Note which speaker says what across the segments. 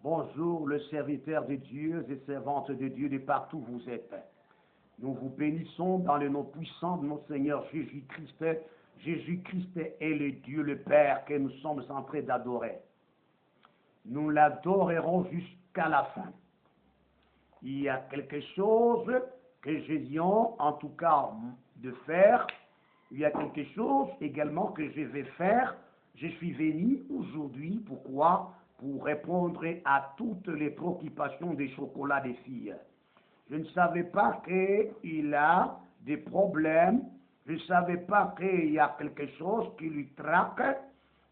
Speaker 1: Bonjour, le serviteur de Dieu et servante de Dieu de partout où vous êtes. Nous vous bénissons dans le nom puissant de notre Seigneur Jésus-Christ. Jésus-Christ est le Dieu, le Père que nous sommes en train d'adorer. Nous l'adorerons jusqu'à la fin. Il y a quelque chose que je viens en tout cas de faire. Il y a quelque chose également que je vais faire. Je suis venu aujourd'hui, pourquoi? Pour répondre à toutes les préoccupations des chocolats des filles. Je ne savais pas qu'il a des problèmes. Je ne savais pas qu'il y a quelque chose qui lui traque.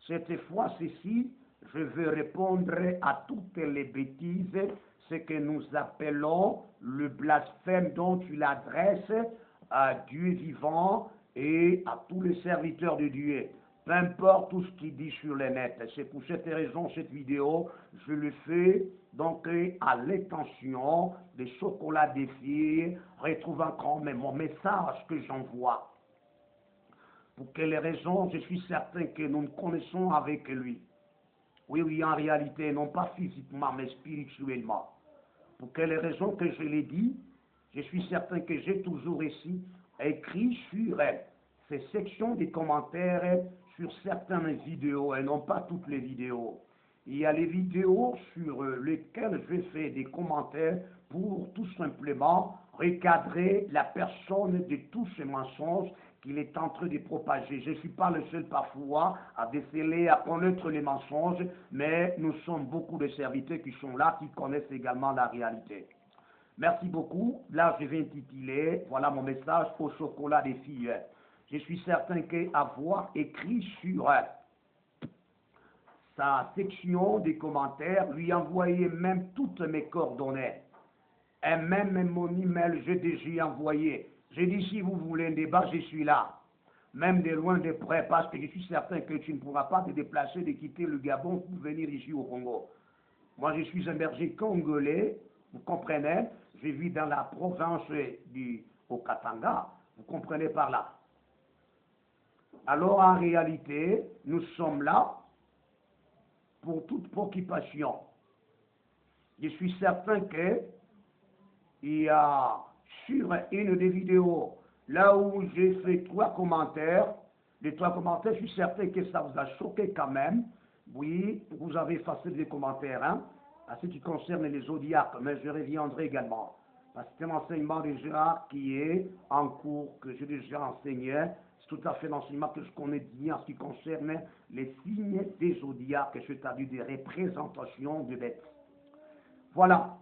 Speaker 1: Cette fois-ci, je veux répondre à toutes les bêtises, ce que nous appelons le blasphème dont il adresse à Dieu vivant et à tous les serviteurs de Dieu. Peu importe tout ce qu'il dit sur le net. C'est pour cette raison, cette vidéo, je le fais donc à l'intention des chocolats des filles, retrouvant quand même mon message que j'envoie. Pour quelles raisons? Je suis certain que nous nous connaissons avec lui. Oui, en réalité, non pas physiquement, mais spirituellement. Pour quelles raisons que je l'ai dit? Je suis certain que j'ai toujours ici écrit sur ces sections des commentaires sur certaines vidéos, et non pas toutes les vidéos. Il y a les vidéos sur lesquelles je fais des commentaires pour tout simplement recadrer la personne de tous ces mensonges qu'il est en train de propager. Je ne suis pas le seul parfois à déceler, à connaître les mensonges, mais nous sommes beaucoup de serviteurs qui sont là, qui connaissent également la réalité. Merci beaucoup. Là, je vais intituler, voilà mon message au chocolat des filles. Je suis certain qu'avoir écrit sur sa section des commentaires, lui envoyer même toutes mes coordonnées. Et même mon email, j'ai déjà envoyé. J'ai dit, si vous voulez un débat, je suis là. Même de loin, de près, parce que je suis certain que tu ne pourras pas te déplacer, de quitter le Gabon pour venir ici au Congo. Moi, je suis un berger congolais, vous comprenez? Je vis dans la province du Katanga, vous comprenez par là. Alors, en réalité, nous sommes là pour toute préoccupation. Je suis certain que il y a sur une des vidéos, là où j'ai fait 3 commentaires, les 3 commentaires, je suis certain que ça vous a choqué quand même. Oui, vous avez effacé des commentaires, hein, à ce qui concerne les zodiaques, mais je reviendrai également. Parce que c'est un enseignement déjà qui est en cours, que j'ai déjà enseigné. C'est tout à fait l'enseignement que je connais bien en ce qui concerne les signes des zodiaques, c'est-à-dire des représentations de bêtes. Voilà.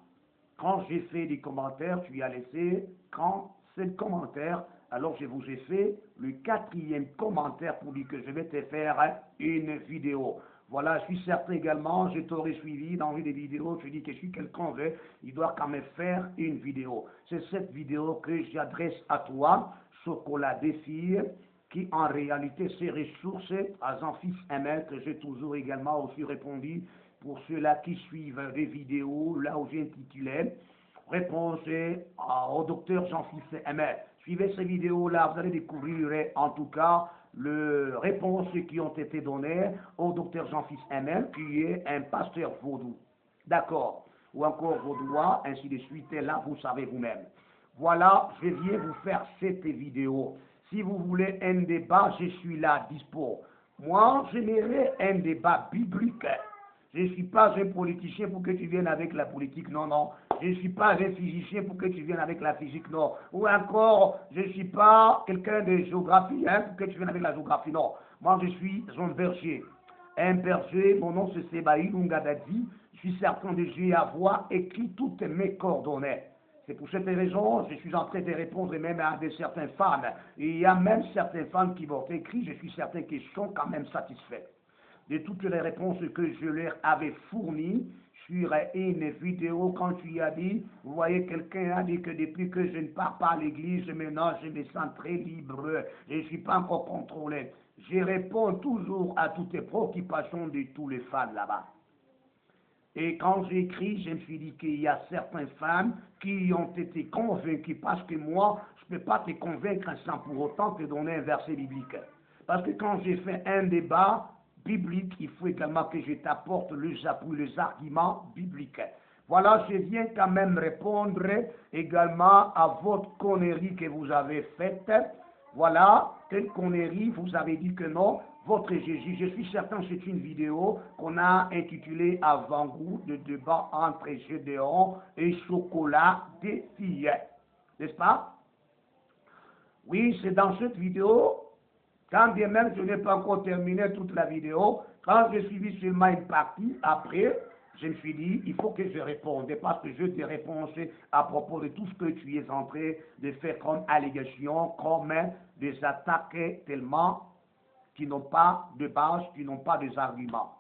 Speaker 1: Quand j'ai fait des commentaires, tu y as laissé, quand c'est le commentaire, alors je vous ai fait le 4e commentaire pour dire que je vais te faire une vidéo. Voilà, je suis certain également, je t'aurais suivi dans une des vidéos, je dis que si quelqu'un veut, il doit quand même faire une vidéo. C'est cette vidéo que j'adresse à toi, chocolat des filles, qui en réalité se ressource à Jean-Fils ML, que j'ai toujours également aussi répondu pour ceux-là qui suivent les vidéos, là où j'ai intitulé Réponse au docteur Jean-Fils ML. Suivez ces vidéos-là, vous allez découvrir en tout cas les réponses qui ont été données au docteur Jean-Fils ML, qui est un pasteur vaudou. D'accord? Ou encore vaudois, ainsi de suite, et là, vous savez vous-même. Voilà, je viens vous faire cette vidéo. Si vous voulez un débat, je suis là, dispo. Moi, j'aimerais un débat biblique. Je ne suis pas un politicien pour que tu viennes avec la politique, non, non. Je ne suis pas un physicien pour que tu viennes avec la physique, non. Ou encore, je ne suis pas quelqu'un de géographie, hein, pour que tu viennes avec la géographie, non. Moi, je suis un berger. Un berger, mon nom c'est Sebaï Lungadadi. Je suis certain de avoir écrit toutes mes coordonnées. C'est pour cette raison, je suis en train de répondre même à certains fans. Il y a même certains fans qui m'ont écrit, je suis certain qu'ils sont quand même satisfaits de toutes les réponses que je leur avais fournies sur une vidéo quand tu as dit, vous voyez, quelqu'un a dit que depuis que je ne pars pas à l'église, maintenant je me sens très libre, je ne suis pas encore contrôlé. Je réponds toujours à toutes les préoccupations de tous les fans là-bas. Et quand j'écris, je me suis dit qu'il y a certaines femmes qui ont été convaincues, parce que moi, je ne peux pas te convaincre sans pour autant te donner un verset biblique. Parce que quand j'ai fait un débat bibliques, il faut également que je t'apporte les appuis, les arguments bibliques. Voilà, je viens quand même répondre également à votre connerie que vous avez faite. Voilà, quelle connerie, vous avez dit que non, votre Jésus, je suis certain que c'est une vidéo qu'on a intitulée Avant-goût de débat entre Gédéon et chocolat des filles. N'est-ce pas? Oui, c'est dans cette vidéo, quand bien même je n'ai pas encore terminé toute la vidéo, quand j'ai suivi seulement une partie, après, je me suis dit, il faut que je réponde, parce que je te réponds à propos de tout ce que tu es en train de faire comme allégation, comme des attaques tellement qui n'ont pas de base, qui n'ont pas des arguments.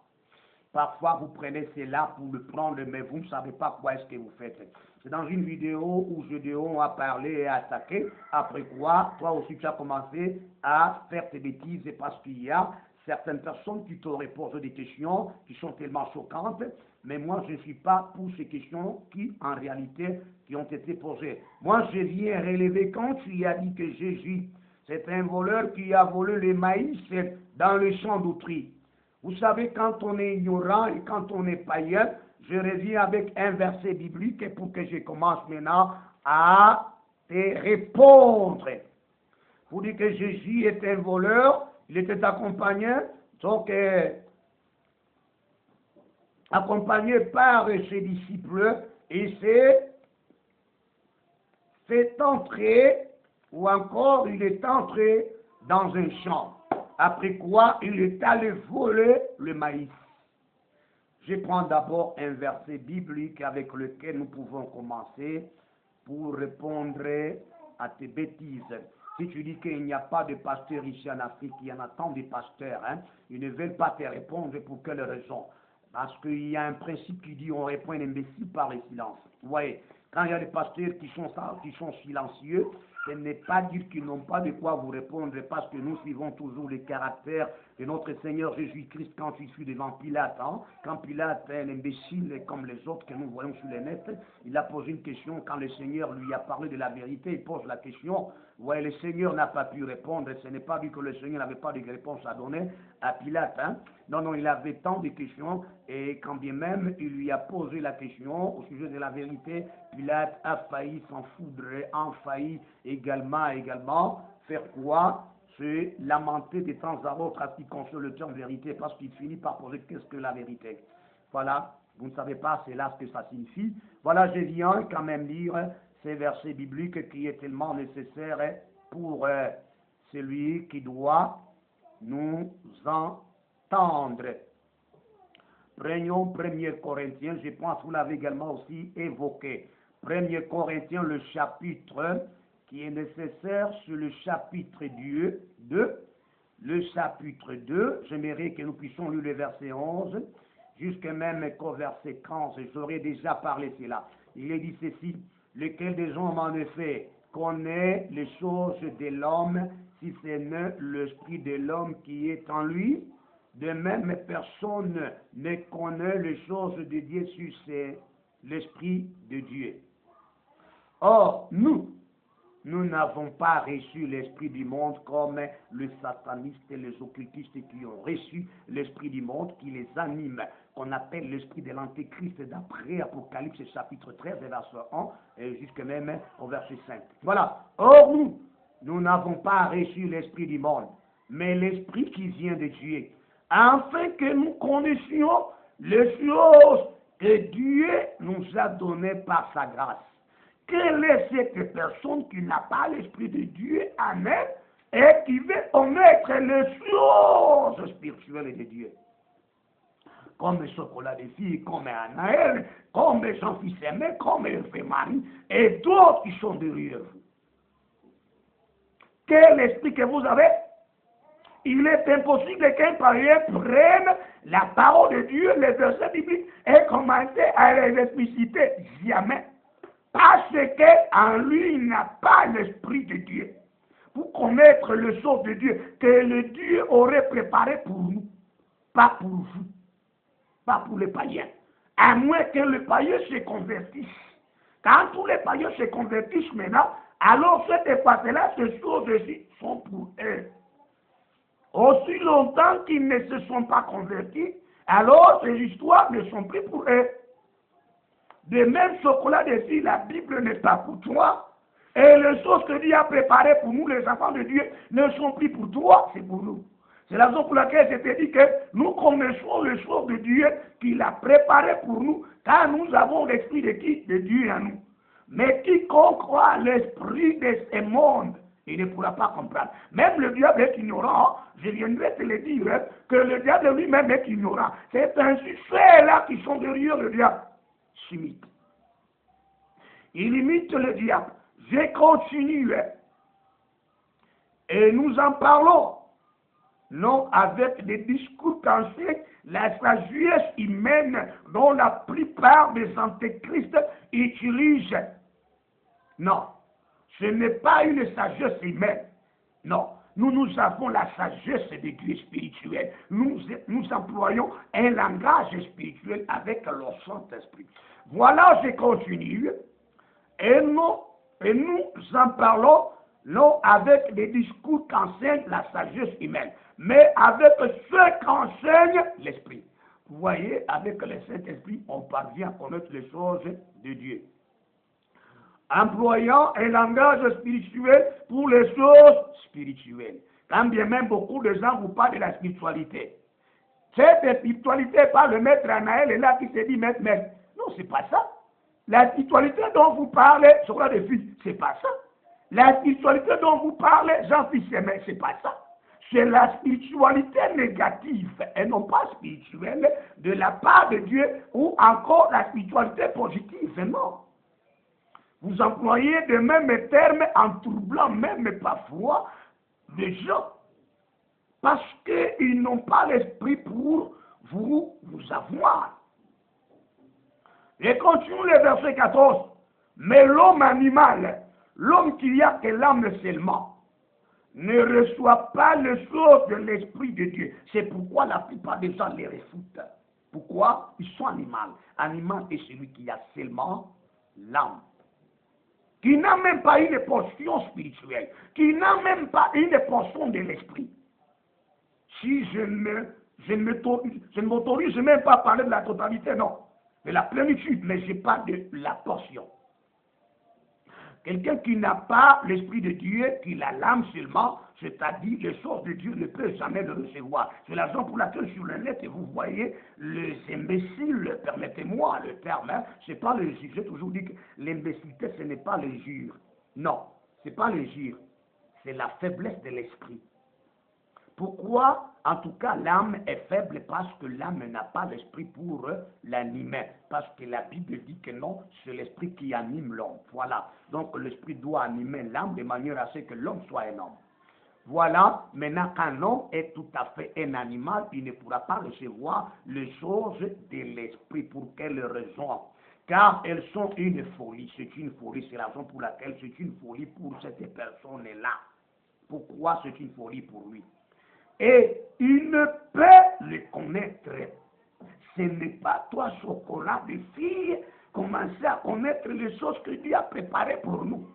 Speaker 1: Parfois, vous prenez cela pour le prendre, mais vous ne savez pas quoi est-ce que vous faites. C'est dans une vidéo où Gédéon a parlé et a attaqué, après quoi, toi aussi tu as commencé à faire tes bêtises, parce qu'il y a certaines personnes qui t'auraient posé des questions qui sont tellement choquantes, mais moi je ne suis pas pour ces questions qui, en réalité, qui ont été posées. Moi, je viens relever quand tu as dit que Jésus, c'est un voleur qui a volé le maïs dans le champ d'autrui. Vous savez, quand on est ignorant et quand on est païen, je reviens avec un verset biblique pour que je commence maintenant à te répondre. Vous dites que Jésus est un voleur, il était accompagné, donc accompagné par ses disciples, et c'est entré, ou encore il est entré dans un champ. Après quoi, il est allé voler le maïs. Je prends d'abord un verset biblique avec lequel nous pouvons commencer pour répondre à tes bêtises. Si tu dis qu'il n'y a pas de pasteur ici en Afrique, il y en a tant de pasteurs, ils ne veulent pas te répondre pour quelle raison? Parce qu'il y a un principe qui dit on répond un imbécile par le silence. Vous voyez, quand il y a des pasteurs qui sont silencieux, ce n'est pas dire qu'ils n'ont pas de quoi vous répondre, parce que nous suivons toujours le caractère de notre Seigneur Jésus-Christ quand il fut devant Pilate. Quand Pilate est un imbécile comme les autres que nous voyons sur les nets, il a posé une question. Quand le Seigneur lui a parlé de la vérité, il pose la question. Ouais, le Seigneur n'a pas pu répondre. Ce n'est pas vu que le Seigneur n'avait pas de réponse à donner à Pilate. Non, il avait tant de questions, et quand bien même il lui a posé la question au sujet de la vérité, Pilate a failli s'en foudrer, a failli également faire quoi? Se lamenter de temps à autre à ce qui concerne le terme vérité, parce qu'il finit par poser qu'est-ce que la vérité. Voilà, vous ne savez pas, c'est là ce que ça signifie. Voilà, je viens quand même lire ces versets bibliques qui est tellement nécessaire pour celui qui doit nous entendre. Prenons 1 Corinthiens, je pense que vous l'avez également aussi évoqué. 1 Corinthiens, le chapitre qui est nécessaire sur le chapitre 2. Le chapitre 2, j'aimerais que nous puissions lire le verset 11, jusqu'à même qu'au verset 15, j'aurais déjà parlé de cela. Il est dit ceci, lequel des hommes en effet connaît les choses de l'homme, si ce n'est l'esprit de l'homme qui est en lui? De même, personne ne connaît les choses de Dieu si c'est l'esprit de Dieu. Or, nous n'avons pas reçu l'esprit du monde comme les satanistes et les occultistes qui ont reçu l'esprit du monde qui les anime, qu'on appelle l'esprit de l'antéchrist d'après Apocalypse chapitre 13, verset 1, et jusqu'à même au verset 5. Voilà. Or, nous n'avons pas reçu l'esprit du monde, mais l'esprit qui vient de Dieu, afin que nous connaissions les choses que Dieu nous a données par sa grâce. Quelle est cette personne qui n'a pas l'Esprit de Dieu en elle et qui veut connaître les choses spirituelles de Dieu? Comme le chocolat des filles, comme Anaël, comme Jean-Fils Aimé, comme Marie, et d'autres qui sont derrière vous. Quel esprit que vous avez? Il est impossible qu'un païen prenne la parole de Dieu, les versets bibliques, et commence à les expliciter. Jamais. Parce qu'en lui, il n'a pas l'esprit de Dieu. Pour connaître le sort de Dieu, que le Dieu aurait préparé pour nous, pas pour vous, pas pour les païens. À moins que le païen se convertisse. Quand tous les païens se convertissent maintenant, alors cette fois-là, ces choses-ci sont pour eux. Aussi longtemps qu'ils ne se sont pas convertis, alors ces histoires ne sont plus pour eux. De même, chocolat de filles, la Bible n'est pas pour toi. Et les choses que Dieu a préparées pour nous, les enfants de Dieu, ne sont plus pour toi, c'est pour nous. C'est la raison pour laquelle je te dis que nous connaissons les choses de Dieu qu'il a préparées pour nous, car nous avons l'esprit de qui? De Dieu en nous. Mais quiconque croit à l'esprit de ce monde, il ne pourra pas comprendre. Même le diable est ignorant. Je viendrai te le dire, que le diable lui-même est ignorant. C'est ainsi ceux-là qui sont derrière le diable s'imitent. Il imite le diable. Je continue. Et nous en parlons. Non avec des discours qu'enseigne la sagesse humaine dont la plupart des antéchrists utilisent. Non, ce n'est pas une sagesse humaine. Non, nous avons la sagesse de Dieu spirituel. Nous employons un langage spirituel avec le Saint-Esprit. Voilà, je continue. Et nous en parlons non avec des discours qu'enseigne la sagesse humaine, mais avec ce qu'enseigne l'Esprit. Vous voyez, avec le Saint-Esprit, on parvient à connaître les choses de Dieu. Employant un langage spirituel pour les choses spirituelles. Quand bien même beaucoup de gens vous parlent de la spiritualité. Cette spiritualité par le maître Anaël est là qui se dit maître. Non, c'est pas ça. La spiritualité dont vous parlez, sur des filles, c'est pas ça. La spiritualité dont vous parlez, Jean-Fils Aimé, c'est pas ça. C'est la spiritualité négative et non pas spirituelle de la part de Dieu ou encore la spiritualité positive, non. Vous employez de mêmes termes en troublant même parfois des gens parce qu'ils n'ont pas l'esprit pour vous avoir. Et continue le verset 14. Mais l'homme animal, l'homme qui a que l'âme seulement, ne reçoit pas les choses de l'Esprit de Dieu. C'est pourquoi la plupart des gens les réfutent. Pourquoi? Ils sont animaux. Animal est celui qui a seulement l'âme. Qui n'a même pas une portion spirituelle. Qui n'a même pas une portion de l'Esprit. Si je ne m'autorise même pas à parler de la totalité, non. De la plénitude, mais je parle de la portion. Quelqu'un qui n'a pas l'Esprit de Dieu, qui a l'âme seulement, c'est-à-dire les choses de Dieu ne peut jamais le recevoir. C'est la raison pour laquelle sur le net, vous voyez les imbéciles, permettez-moi le terme, hein, c'est pas le jure. J'ai toujours dit que l'imbécilité, ce n'est pas le jure. Non, c'est pas le jure. C'est la faiblesse de l'esprit. Pourquoi? En tout cas, l'âme est faible parce que l'âme n'a pas l'esprit pour l'animer. Parce que la Bible dit que non, c'est l'esprit qui anime l'homme. Voilà. Donc l'esprit doit animer l'âme de manière à ce que l'homme soit un homme. Voilà. Maintenant, qu'un homme est tout à fait un animal, il ne pourra pas recevoir les choses de l'esprit. Pour quelle raison? Car elles sont une folie. C'est une folie. C'est la raison pour laquelle c'est une folie pour cette personne-là. Pourquoi c'est une folie pour lui? Et il ne peut le connaître. Ce n'est pas toi, chocolat de fille, commencer à connaître les choses que Dieu a préparées pour nous.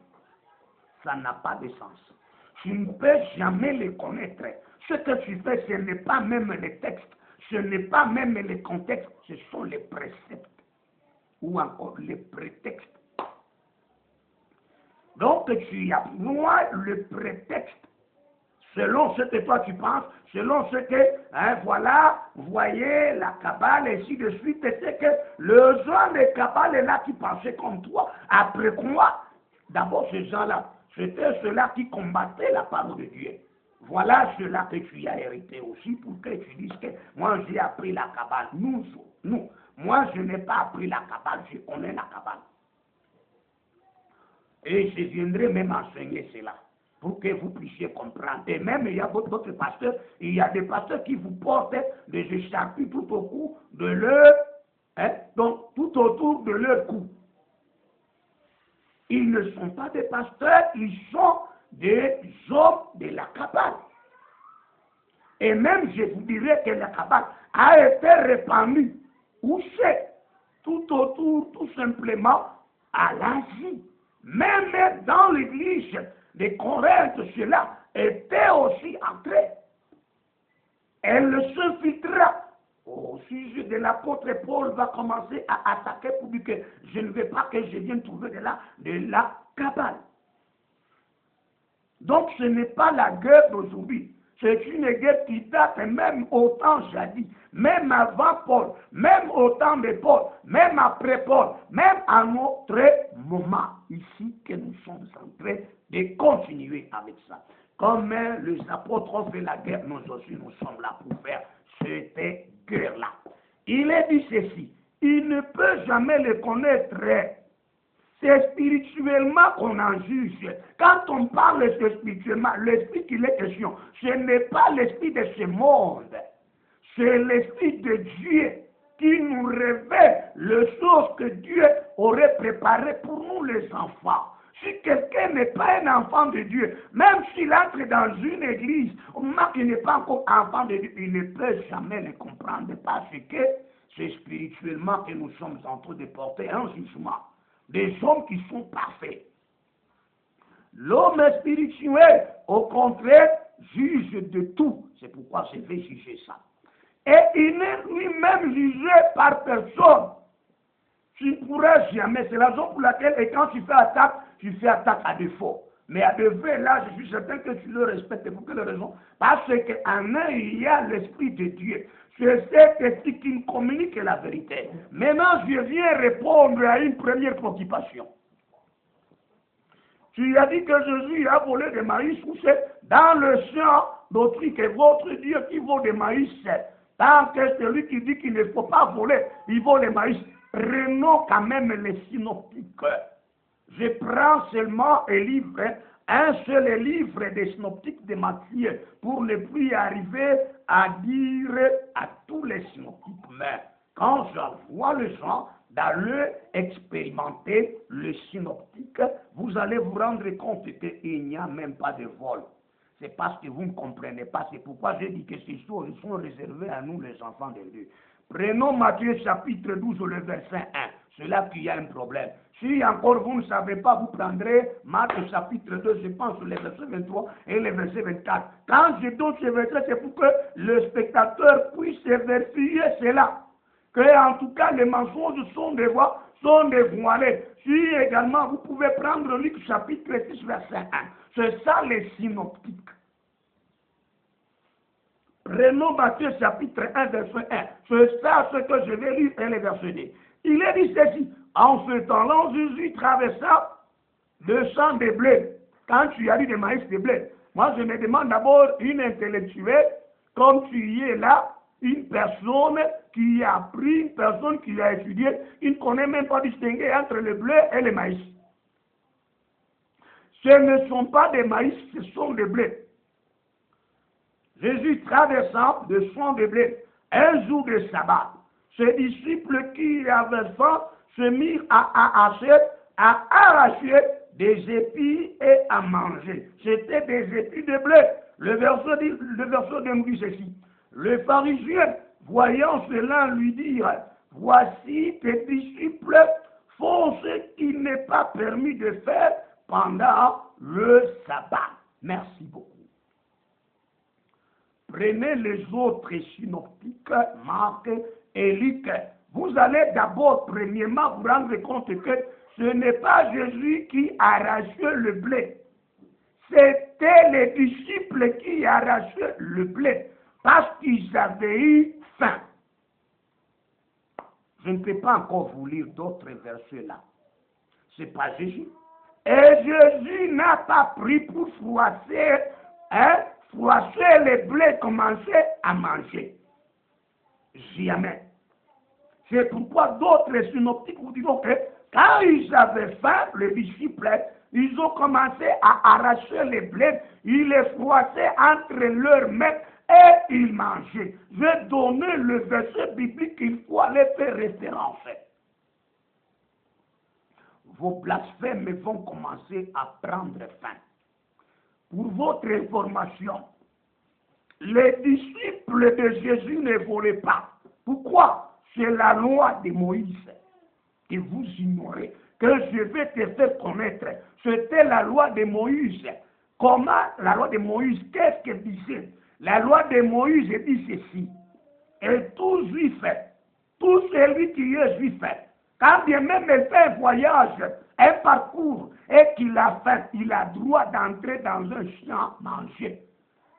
Speaker 1: Ça n'a pas de sens. Tu ne peux jamais les connaître. Ce que tu fais, ce n'est pas même les textes, ce n'est pas même les contextes, ce sont les préceptes ou encore les prétextes. Donc tu apprends le prétexte. Selon ce que toi tu penses, selon ce que, voilà, vous voyez, la Kabbale, et ainsi de suite, et c'est que le genre de Kabbale est là qui pensait comme toi. Après quoi? D'abord, ces gens-là, c'était ceux-là qui combattaient la parole de Dieu. Voilà ceux-là que tu as hérité aussi pour que tu dises que moi j'ai appris la Kabbale. Nous, moi je n'ai pas appris la Kabbale, je connais la Kabbale. Et je viendrai même enseigner cela, pour que vous puissiez comprendre. Et même, il y a d'autres pasteurs, il y a des pasteurs qui vous portent des écharpes tout au cou de leur, donc tout autour de leur cou. Ils ne sont pas des pasteurs, ils sont des hommes de la Kabbale. Et même, je vous dirais que la Kabbale a été répandue, où c'est? Tout autour, tout simplement, à l'Asie. Même dans l'église de Corinthe, cela était aussi entré. Elle s'infiltrera. Au sujet de l'apôtre Paul va commencer à attaquer pour dire que je ne veux pas que je vienne trouver de la cabale. Donc ce n'est pas la guerre d'aujourd'hui. C'est une guerre qui date même au temps jadis, même avant Paul, même au temps de Paul, même après Paul, même à notre moment ici que nous sommes en train de continuer avec ça. Comme les apôtres ont fait la guerre, nous aussi nous sommes là pour faire cette guerre-là. Il est dit ceci, il ne peut jamais le connaître. C'est spirituellement qu'on en juge. Quand on parle de spirituellement, l'esprit qu'il est question, ce n'est pas l'esprit de ce monde. C'est l'esprit de Dieu qui nous révèle les choses que Dieu aurait préparées pour nous les enfants. Si quelqu'un n'est pas un enfant de Dieu, même s'il entre dans une église, au moment qu'il n'est pas encore enfant de Dieu, il ne peut jamais le comprendre parce que c'est spirituellement que nous sommes en train de porter un jugement. Des hommes qui sont parfaits. L'homme spirituel, au contraire, juge de tout. C'est pourquoi je vais juger ça. Et il n'est lui-même jugé par personne. Tu ne pourras jamais. C'est la raison pour laquelle, et quand tu fais attaque à défaut. Mais à défaut, là, je suis certain que tu le respectes. Pour quelle raison? Parce qu'en un, il y a l'Esprit de Dieu. C'est cet esprit qui nous communique la vérité. Maintenant, je viens répondre à une première préoccupation. Tu as dit que Jésus a volé des maïs, ou c'est dans le champ d'autrui que votre Dieu qui vole des maïs. Tant que celui qui dit qu'il ne faut pas voler, il vole les maïs. Prenons quand même les synoptiques. Je prends seulement un seul livre des synoptiques de Matthieu, pour ne plus arriver à dire à tous les synoptiques. Mais quand je vois les gens d'aller expérimenter le synoptique, vous allez vous rendre compte qu'il n'y a même pas de vol. C'est parce que vous ne comprenez pas. C'est pourquoi j'ai dit que ces choses sont réservées à nous, les enfants de Dieu. Prenons Matthieu chapitre 12, le verset 1. C'est là qu'il y a un problème. Si encore vous ne savez pas, vous prendrez Marc chapitre 2, je pense, le verset 23 et le verset 24. Quand je donne ce verset, c'est pour que le spectateur puisse vérifier cela. Que en tout cas, les mensonges sont dévoilés. Si également, vous pouvez prendre Luc chapitre 6, verset 1. C'est ça les synoptiques. Prenons Matthieu chapitre 1, verset 1. C'est ça ce que je vais lire et le verset 2. Il est dit ceci. En ce temps-là, Jésus traversa le champ de blé. Quand tu as dit de maïs de blé, moi je me demande d'abord une intellectuelle, comme tu y es là, une personne qui a appris, une personne qui a étudié, il ne connaît même pas distinguer entre le blé et le maïs. Ce ne sont pas des maïs, ce sont des blés. Jésus traversant le champ de blé, un jour de sabbat, ses disciples qui avaient faim se mirent à arracher des épis et à manger. C'était des épis de blé. Le verset nous dit ceci. Le pharisien, voyant cela, lui dit, voici tes disciples font ce qu'il n'est pas permis de faire pendant le sabbat. Merci beaucoup. Prenez les autres synoptiques, Marc et Luc. Vous allez d'abord, premièrement, vous rendre compte que ce n'est pas Jésus qui arrachait le blé. C'était les disciples qui arrachaient le blé parce qu'ils avaient eu faim. Je ne peux pas encore vous lire d'autres versets là. Ce n'est pas Jésus. Et Jésus n'a pas pris pour froisser les blés, commencer à manger. Jamais. C'est pourquoi d'autres synoptiques vous diront que quand ils avaient faim, les disciples, ils ont commencé à arracher les blés, ils les froissaient entre leurs mains et ils mangeaient. Je vais donner le verset biblique qu'il faut aller faire référence. Vos blasphèmes vont commencer à prendre fin. Pour votre information, les disciples de Jésus ne volaient pas. Pourquoi? C'est la loi de Moïse que vous ignorez, que je vais te faire connaître. C'était la loi de Moïse. Comment la loi de Moïse, qu'est-ce qu'elle disait? La loi de Moïse dit ceci. Et tout juif, tout celui qui est juif, quand bien même il fait un voyage, un parcours, et qu'il a faim, il a droit d'entrer dans un champ manger.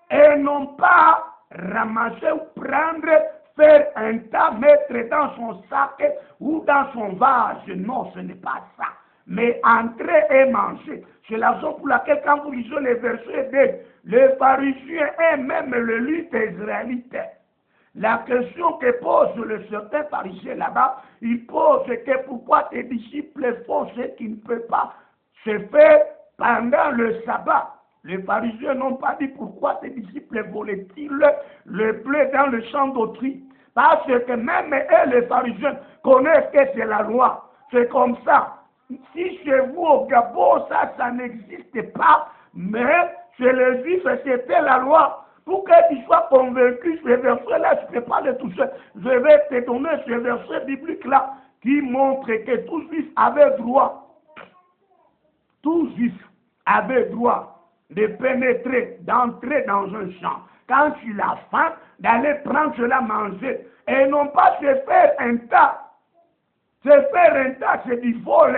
Speaker 1: Et non pas ramasser ou prendre, faire un tas, mettre dans son sac ou dans son vase. Non, ce n'est pas ça. Mais entrer et manger. C'est la raison pour laquelle quand vous lisez les versets de les pharisiens et même le lutte israélite, la question que pose le certain pharisien là-bas, il pose que pourquoi tes disciples font ce qui ne peut pas se faire pendant le sabbat. Les pharisiens n'ont pas dit pourquoi tes disciples volaient-ils le blé dans le champ d'autrui. Parce que même eux, les pharisiens, connaissent que c'est la loi. C'est comme ça. Si chez vous au Gabon, ça n'existe pas, mais chez les Juifs, c'était la loi. Pour que tu sois convaincu, ce verset-là, je ne peux pas le toucher. Je vais te donner ce verset biblique-là qui montre que tout Juif avait droit. Tout Juif avait droit de pénétrer, d'entrer dans un champ. Quand tu as faim, d'aller prendre cela manger. Et non pas se faire un tas. Se faire un tas, c'est du vol.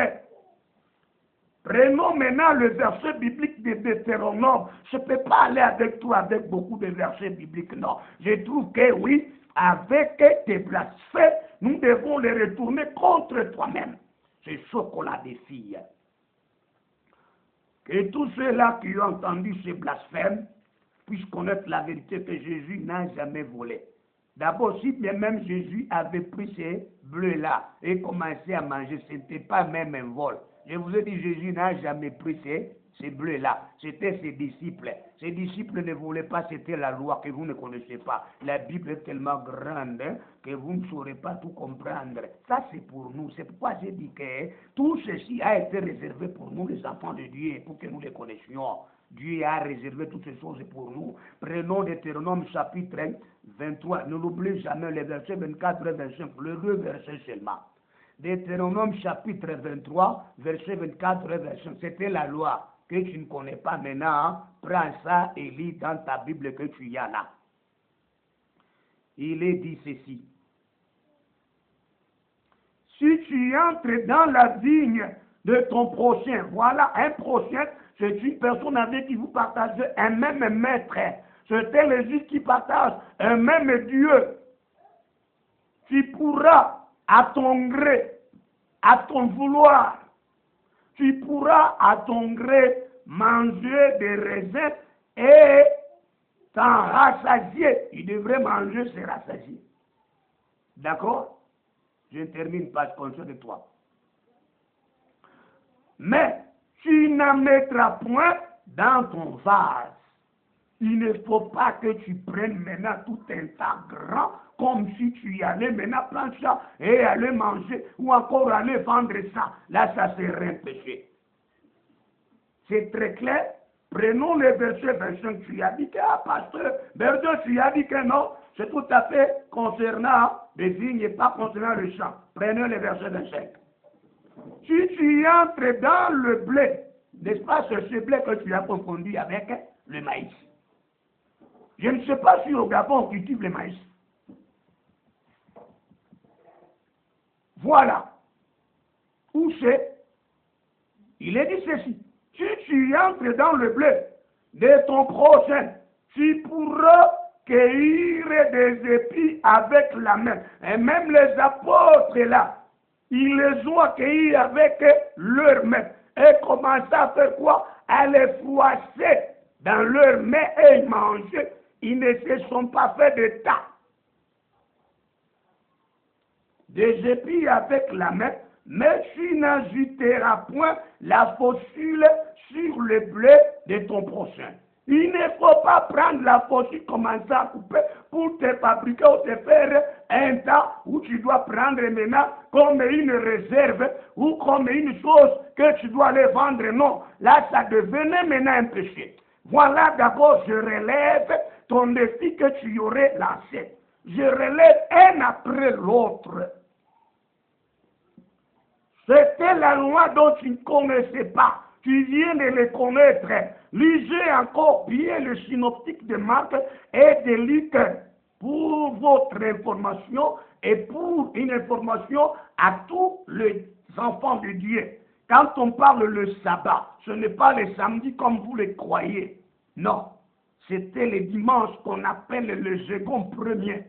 Speaker 1: Prenons maintenant le verset biblique de Deutéronome. Je ne peux pas aller avec toi avec beaucoup de versets bibliques, non. Je trouve que oui, avec tes blasphèmes, nous devons les retourner contre toi-même. C'est ce qu'on a des filles. Que tous ceux-là qui ont entendu ces blasphèmes puissent connaître la vérité que Jésus n'a jamais volé. D'abord, si bien même Jésus avait pris ces bleus-là et commencé à manger, ce n'était pas même un vol. Je vous ai dit, Jésus n'a jamais pris ces bleus-là. C'était ses disciples. Ses disciples ne voulaient pas, c'était la loi que vous ne connaissez pas. La Bible est tellement grande que vous ne saurez pas tout comprendre. Ça, c'est pour nous. C'est pourquoi j'ai dit que tout ceci a été réservé pour nous, les enfants de Dieu, pour que nous les connaissions. Dieu a réservé toutes ces choses pour nous. Prenons Deutéronome chapitre 23. Ne l'oubliez jamais, les versets 24 et 25. Le 2 versets seulement. Deutéronome chapitre 23, verset 24 et 25. C'était la loi que tu ne connais pas maintenant. Prends ça et lis dans ta Bible que tu y as là. Il est dit ceci. Si tu entres dans la vigne de ton prochain, voilà, un prochain, c'est une personne avec qui vous partagez un même maître. C'est les juifs qui partagent un même Dieu. Tu pourras, à ton gré, à ton vouloir, tu pourras à ton gré manger des raisins et t'en rassasier. Il devrait manger ses rassasiés. D'accord? Je termine par conscience de toi. Mais tu n'en mettras point dans ton vase. Il ne faut pas que tu prennes maintenant tout un tas grand, comme si tu y allais maintenant prendre ça et aller manger, ou encore aller vendre ça. Là, ça serait un péché. C'est très clair. Prenons le verset 25. Tu as dit que, pasteur, Berdeux, tu as dit que non. C'est tout à fait concernant les vignes et pas concernant le champ. Prenez le verset 25. Si tu entres dans le blé, n'est-ce pas ce blé que tu as confondu avec le maïs? Je ne sais pas si au Gabon on cultive le maïs. Voilà. Où c'est? Il est dit ceci. Si tu entres dans le blé de ton prochain, tu pourras cueillir des épis avec la main. Et même les apôtres là, ils les ont accueillis avec leurs mains. Et commençaient à faire quoi? À les froisser dans leurs mains et manger. Ils ne se sont pas fait de tas. Des épis avec la main, mais tu n'ajouteras point la fossile sur le blé de ton prochain. Il ne faut pas prendre la fossile, commencer à couper pour te fabriquer ou te faire un tas où tu dois prendre maintenant comme une réserve ou comme une chose que tu dois aller vendre. Non, là ça devenait maintenant un péché. Voilà d'abord, je relève ton défi que tu y aurais lancé. Je relève un après l'autre. C'était la loi dont tu ne connaissais pas. Tu viens de les connaître. Lisez encore bien le synoptique de Marc et de Luc pour votre information et pour une information à tous les enfants de Dieu. Quand on parle le sabbat, ce n'est pas le samedi comme vous le croyez. Non, c'était le dimanche qu'on appelle le second premier.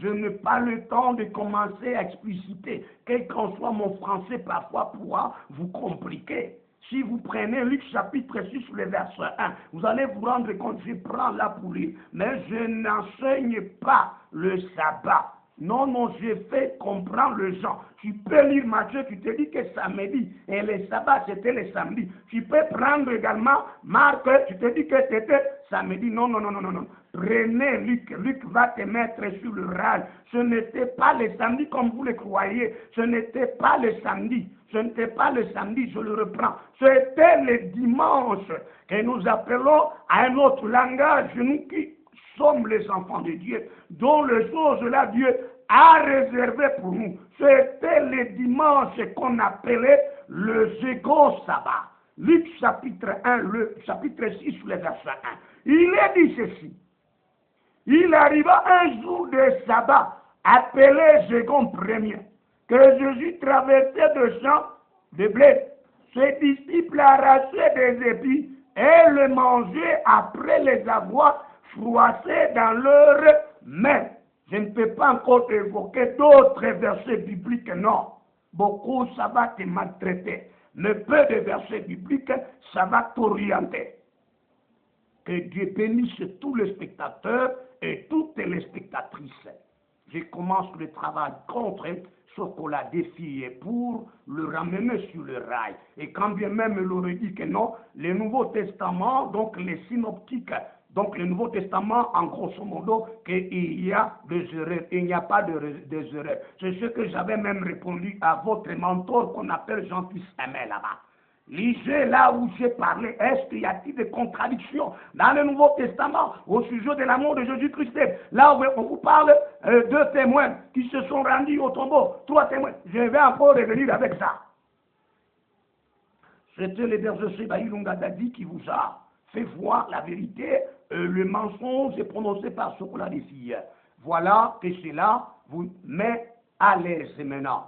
Speaker 1: Je n'ai pas le temps de commencer à expliciter, quel qu'en soit mon français parfois pourra vous compliquer. Si vous prenez Luc chapitre 6, le verset 1, vous allez vous rendre compte, je prends là pour lire, mais je n'enseigne pas le sabbat. Non, non, je fais comprendre les gens. Tu peux lire Matthieu, tu te dis que samedi, et le sabbat c'était le samedi. Tu peux prendre également Marc, tu te dis que c'était samedi. Non, non, non, non, non, non. Prenez Luc, Luc va te mettre sur le rail. Ce n'était pas le samedi comme vous le croyez. Ce n'était pas le samedi. Ce n'était pas le samedi, je le reprends. C'était le dimanche que nous appelons à un autre langage, nous qui sommes les enfants de Dieu, dont les choses-là, Dieu a réservé pour nous. C'était le dimanche qu'on appelait le second sabbat. Luc chapitre 1, le chapitre 6, le verset 1. Il est dit ceci. Il arriva un jour de sabbat, appelé second premier, que Jésus traversait de champs de blé. Ses disciples arrachaient des épis et le mangeaient après les avoir froissés dans leurs mains. Je ne peux pas encore évoquer d'autres versets bibliques, non. Beaucoup, ça va te maltraiter. Mais peu de versets bibliques, ça va t'orienter. Que Dieu bénisse tous les spectateurs et toutes les spectatrices. Je commence le travail contre ce qu'on l'a défié pour le ramener sur le rail. Et quand bien même il aurait dit que non, le Nouveau Testament, donc les synoptiques, donc le Nouveau Testament, en grosso modo, qu'il y a des erreurs. Il n'y a pas des erreurs. C'est ce que j'avais même répondu à votre mentor qu'on appelle Jean-Fils Aimé là-bas. Lisez là où j'ai parlé. Est-ce qu'il y a-t-il des contradictions dans le Nouveau Testament au sujet de l'amour de Jésus-Christ? Là où on vous parle, 2 témoins qui se sont rendus au tombeau, 3 témoins. Je vais encore revenir avec ça. C'était le berger Sebaï Lungadadi qui vous a fait voir la vérité. Le mensonge est prononcé par ce qu'on a des filles. Voilà que cela vous met à l'aise maintenant.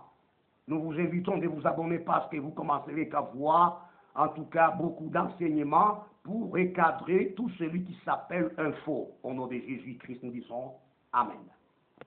Speaker 1: Nous vous invitons de vous abonner parce que vous commencerez à voir, en tout cas, beaucoup d'enseignements pour recadrer tout celui qui s'appelle un faux. Au nom de Jésus-Christ, nous disons Amen.